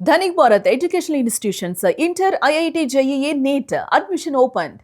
Dhanik Bharat Educational Institutions, Inter, IIT, JEE, NEET, admission opened.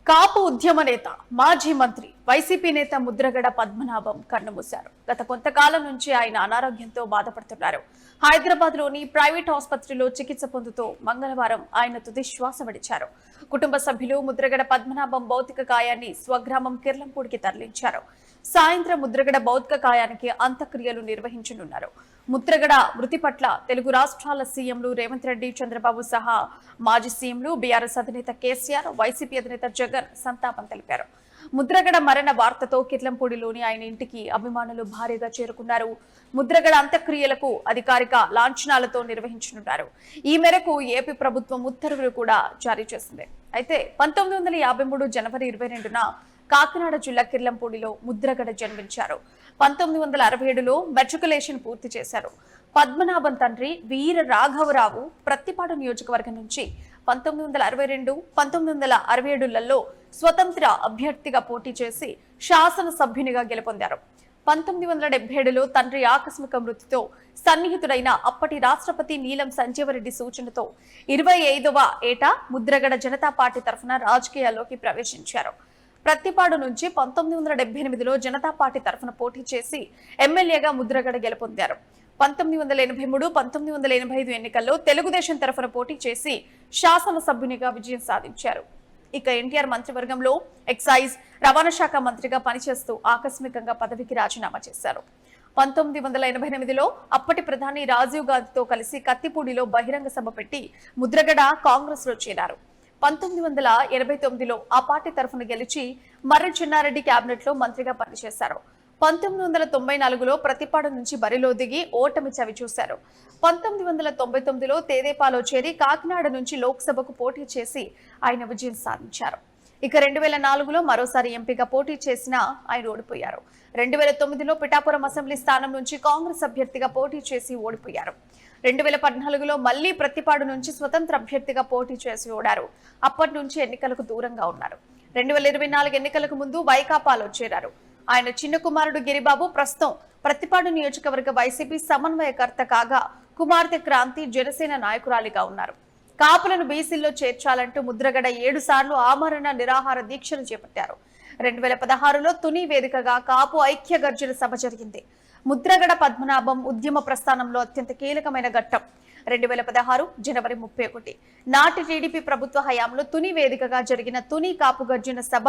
కాపు ఉద్యమ నేత మాజీ మంత్రి వైసీపీ నేత ముద్రగడ పద్మనాభం కన్నుమూశారు. గత కొంతకాలం నుంచి ఆయన అనారోగ్యంతో బాధపడుతున్నారు. హైదరాబాద్ లోని ప్రైవేట్ ఆసుపత్రిలో చికిత్స పొందుతూ మంగళవారం ఆయన తుది శ్వాస విడిచారు. కుటుంబ సభ్యులు ముద్రగడ పద్మనాభం భౌతిక కాయాన్ని స్వగ్రామం కిర్లంపూడికి తరలించారు. సాయంత్రం ముద్రగడ భౌతిక కాయానికి అంత్యక్రియలు నిర్వహించనున్నారు. ముద్రగడ మృతి పట్ల తెలుగు రాష్ట్రాల సీఎంలు రేవంత్ రెడ్డి, చంద్రబాబు సహా మాజీ సీఎంలు, బీఆర్ఎస్ అధినేత కేసీఆర్, వైసీపీ అధినేత జగన్ సంతాపం తెలిపారు. ముద్రగడ మరణ వార్తతో కిర్లంపూడిలోని ఆయన ఇంటికి అభిమానులు భారీగా చేరుకున్నారు. ముద్రగడ అంత్యక్రియలకు అధికారిక లాంఛనాలతో నిర్వహించనున్నారు. ఈ మేరకు ఏపీ ప్రభుత్వం ఉత్తర్వులు కూడా జారీ చేసింది. అయితే 1953 జనవరి 22న కాకినాడ జిల్లా కిర్లంపూడిలో ముద్రగడ జన్మించారు. 1967లో మెట్రికులేషన్ పూర్తి చేశారు. పద్మనాభం తండ్రి వీర రాఘవరావు ప్రత్తిపాడు నియోజకవర్గం నుంచి 1962, 1967లలో స్వతంత్ర అభ్యర్థిగా పోటీ చేసి శాసనసభ్యునిగా గెలుపొందారు. 1977లో తండ్రి ఆకస్మిక మృతితో సన్నిహితుడైన అప్పటి రాష్ట్రపతి నీలం సంజీవరెడ్డి సూచనతో 25వ ఏట ముద్రగడ జనతా పార్టీ తరఫున రాజకీయాల్లోకి ప్రవేశించారు. ప్రత్తిపాడు నుంచి 1978లో జనతా పార్టీ తరఫున పోటీ చేసి ఎమ్మెల్యేగా ముద్రగడ గెలుపొందారు. 1983, 1985 ఎన్నికల్లో తెలుగుదేశం తరఫున పోటీ చేసి శాసనసభ్యునిగా విజయం సాధించారు. ఇక ఎన్టీఆర్ మంత్రివర్గంలో ఎక్సైజ్, రవాణా శాఖ మంత్రిగా పనిచేస్తూ ఆకస్మికంగా పదవికి రాజీనామా చేశారు. 1988లో అప్పటి ప్రధాని రాజీవ్ గాంధీతో కలిసి కత్తిపూడిలో బహిరంగ సభ పెట్టి ముద్రగడ కాంగ్రెస్ లో చేరారు. 1989లో ఆ పార్టీ తరఫున గెలిచి మర్రి చెన్నారెడ్డి కేబినెట్ లో మంత్రిగా పనిచేశారు. 1994లో ప్రతిపాడు నుంచి బరిలో దిగి ఓటమి చవిచూశారు. 1999లో తెదేపాలో చేరి కాకినాడ నుంచి లోక్సభకు పోటీ చేసి ఆయన విజయం సాధించారు. ఇక 2004లో మరోసారి ఎంపీగా పోటీ చేసినా ఆయన ఓడిపోయారు. 2009లో పిఠాపురం అసెంబ్లీ స్థానం నుంచి కాంగ్రెస్ అభ్యర్థిగా పోటీ చేసి ఓడిపోయారు. 2014లో మళ్లీ ప్రత్తిపాడు నుంచి స్వతంత్ర అభ్యర్థిగా పోటీ చేసి ఓడారు. అప్పటి నుంచి ఎన్నికలకు దూరంగా ఉన్నారు. 2024 ఎన్నికలకు ముందు వైకాపాలో చేరారు. ఆయన చిన్న కుమారుడు గిరిబాబు ప్రస్తుతం ప్రత్తిపాడు నియోజకవర్గ వైసీపీ సమన్వయకర్త కాగా, కుమార్తె క్రాంతి జనసేన నాయకురాలిగా ఉన్నారు. కాపులను బీసీల్లో చేర్చాలంటూ ముద్రగడ 7 సార్లు ఆమరణ నిరాహార దీక్షను చేపట్టారు. 2016లో తుని వేదికగా కాపు ఐక్య గర్జన సభ జరిగింది. ముద్రగడ పద్మనాభం ఉద్యమ ప్రస్థానంలో అత్యంత కీలకమైన ఘట్టం. 2016 జనవరి 31 నాటి టీడీపీ ప్రభుత్వ హయాంలో తుని వేదికగా జరిగిన తుని కాపు గర్జన సభ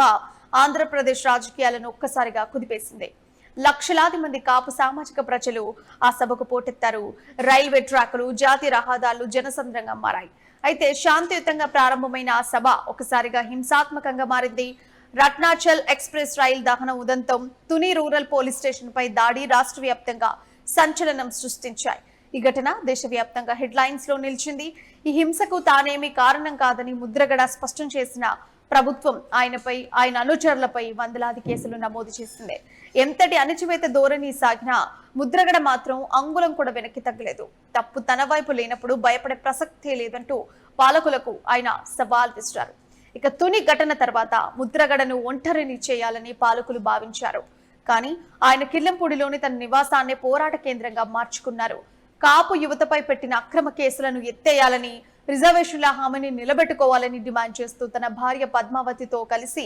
ఆంధ్రప్రదేశ్ రాజకీయాలను ఒక్కసారిగా కుదిపేసింది. లక్షలాది మంది కాపు సామాజిక ప్రజలు ఆ సభకు పోటెత్తారు. రైల్వే ట్రాకులు, జాతీయ రహదారులు జనసంద్రంగా మారాయి. అయితే శాంతియుతంగా ప్రారంభమైన ఆ సభ ఒకసారిగా హింసాత్మకంగా మారింది. రత్నాచల్ ఎక్స్ప్రెస్ రైల్ దహనం ఉదంతం, తుని రూరల్ పోలీస్ స్టేషన్ పై దాడి రాష్ట్ర వ్యాప్తంగా సంచలనం సృష్టించాయి. ఈ ఘటన దేశవ్యాప్తంగా హెడ్లైన్స్ లో నిలిచింది. ఈ హింసకు తానేమీ కారణం కాదని ముద్రగడ స్పష్టం చేసిన ప్రభుత్వం ఆయనపై, ఆయన అనుచరులపై వందలాది కేసులు నమోదు చేసింది. ఎంతటి అణచివేత ధోరణి సాగినా ముద్రగడ మాత్రం అంగుళం కూడా వెనక్కి తగ్గలేదు. తప్పు తన వైపు లేనప్పుడు భయపడే ప్రసక్తే లేదంటూ పాలకులకు ఆయన సవాల్ విసిరారు. ఇక తుని ఘటన తర్వాత ముద్రగడను ఒంటరిని చేయాలని పాలకులు భావించారు. కానీ ఆయన కిర్లంపూడిలోని తన నివాసాన్ని పోరాట కేంద్రంగా మార్చుకున్నారు. కాపు యువతపై పెట్టిన అక్రమ కేసులను ఎత్తేయాలని, రిజర్వేషన్ల హామీని నిలబెట్టుకోవాలని డిమాండ్ చేస్తూ తన భార్య పద్మావతితో కలిసి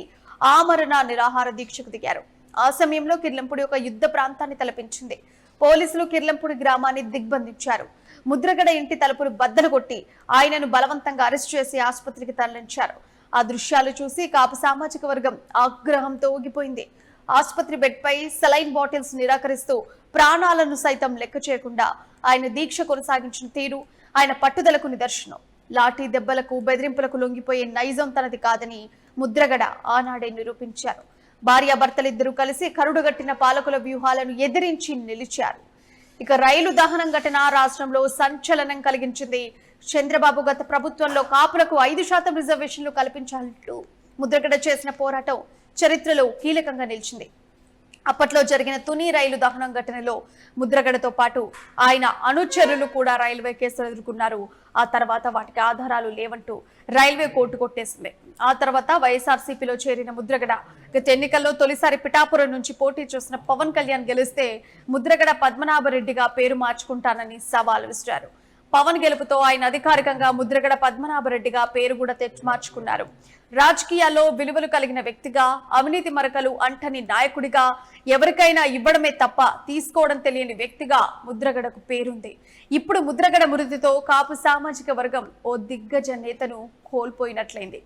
ఆమరణ నిరాహార దీక్షకు దిగారు. ఆ సమయంలో కిర్లంపూడి ఒక యుద్ధ ప్రాంతాన్ని తలపించింది. పోలీసులు కిర్లంపూడి గ్రామాన్ని దిగ్బంధించారు. ముద్రగడ ఇంటి తలుపులు బద్దలు కొట్టి ఆయనను బలవంతంగా అరెస్ట్ చేసి ఆసుపత్రికి తరలించారు. ఆ దృశ్యాలు చూసి కాపు సామాజిక వర్గం ఆగ్రహంతో ఊగిపోయింది. ఆసుపత్రి బెడ్ పై సెలైన్ బాటిల్స్ నిరాకరిస్తూ ప్రాణాలను సైతం లెక్క చేయకుండా ఆయన దీక్ష కొనసాగించిన తీరు ఆయన పట్టుదలకు నిదర్శనం. లాఠీ దెబ్బలకు, బెదిరింపులకు లొంగిపోయే నైజం తనది కాదని ముద్రగడ ఆనాడే నిరూపించారు. భార్యాభర్తలిద్దరూ కలిసి కరుడుగట్టిన పాలకుల వ్యూహాలను ఎదిరించి నిలిచారు. ఇక రైలు దహనం ఘటన రాష్ట్రంలో సంచలనం కలిగించింది. చంద్రబాబు గత ప్రభుత్వంలో కాపులకు 5% రిజర్వేషన్లు కల్పించాలంటూ ముద్రగడ చేసిన పోరాటం చరిత్రలో కీలకంగా నిలిచింది. అప్పట్లో జరిగిన తుని రైలు దహనం ఘటనలో ముద్రగడతో పాటు ఆయన అనుచరులు కూడా రైల్వే కేసులు ఎదుర్కొన్నారు. ఆ తర్వాత వాటికి ఆధారాలు లేవంటూ రైల్వే కోర్టు కొట్టేసింది. ఆ తర్వాత వైఎస్ఆర్సీపీలో చేరిన ముద్రగడ గత ఎన్నికల్లో తొలిసారి పిఠాపురం నుంచి పోటీ చేసిన పవన్ కళ్యాణ్ గెలిస్తే ముద్రగడ పద్మనాభరెడ్డిగా పేరు మార్చుకుంటానని సవాల్ విసిరారు. పవన్ గెలుపుతో ఆయన అధికారికంగా ముద్రగడ పద్మనాభరెడ్డిగా పేరు కూడా మార్చుకున్నారు. రాజకీయాల్లో విలువలు కలిగిన వ్యక్తిగా, అవినీతి మరకలు అంటని నాయకుడిగా, ఎవరికైనా ఇవ్వడమే తప్ప తీసుకోవడం తెలియని వ్యక్తిగా ముద్రగడకు పేరుంది. ఇప్పుడు ముద్రగడ మృతితో కాపు సామాజిక వర్గం ఓ దిగ్గజ నేతను కోల్పోయినట్లయింది.